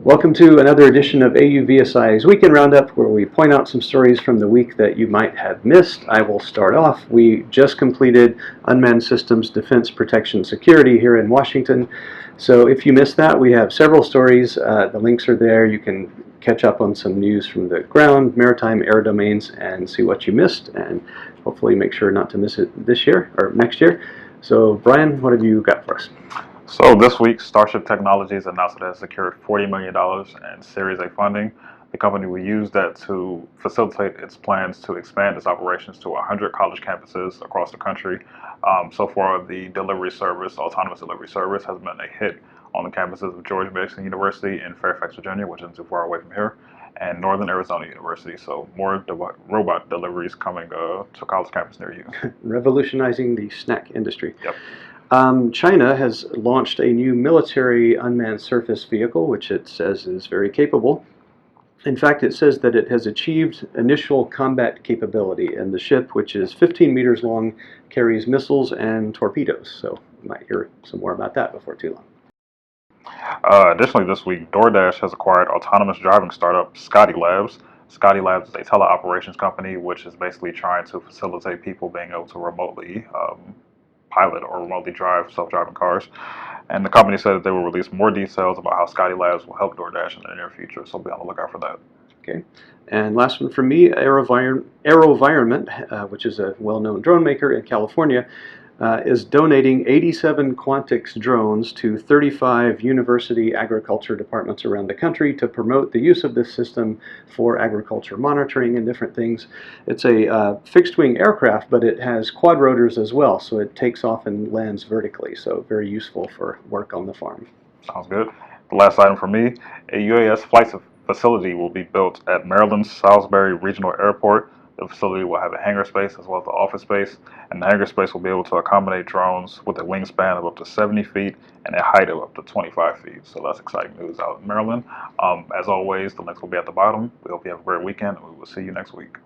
Welcome to another edition of AUVSI's Weekend Roundup, where we point out some stories from the week that you might have missed. I will start off. We just completed Unmanned Systems Defense Protection Security here in Washington. So if you missed that, we have several stories. The links are there. You can catch up on some news from the ground, maritime, air domains, and see what you missed, and hopefully make sure not to miss it this year or next year. So Brian, what have you got for us? So this week, Starship Technologies announced it has secured $40 million in Series A funding. The company will use that to facilitate its plans to expand its operations to 100 college campuses across the country. So far, the delivery service, autonomous delivery service, has been a hit on the campuses of George Mason University in Fairfax, Virginia, which isn't too far away from here, and Northern Arizona University. So more robot deliveries coming to college campus near you. Revolutionizing the snack industry. Yep. China has launched a new military unmanned surface vehicle, which it says is very capable. In fact, it says that it has achieved initial combat capability, and the ship, which is 15 meters long, carries missiles and torpedoes. So you might hear some more about that before too long. Additionally, this week, Doordash has acquired autonomous driving startup Scotty Labs. Scotty Labs is a teleoperations company, which is basically trying to facilitate people being able to remotely pilot or remotely drive self-driving cars. And the company said that they will release more details about how Scotty Labs will help Doordash in the near future, so be on the lookout for that. Okay. And last one from me, AeroVironment, which is a well-known drone maker in California, is donating 87 Quantix drones to 35 university agriculture departments around the country to promote the use of this system for agriculture monitoring and different things. It's a fixed-wing aircraft, but it has quad rotors as well, so it takes off and lands vertically, so very useful for work on the farm. Sounds good. The last item for me, a UAS flight facility will be built at Maryland's Salisbury Regional Airport. The facility will have a hangar space as well as the office space, and the hangar space will be able to accommodate drones with a wingspan of up to 70 feet and a height of up to 25 feet. So that's exciting news out in Maryland. As always, the links will be at the bottom. We hope you have a great weekend, and we will see you next week.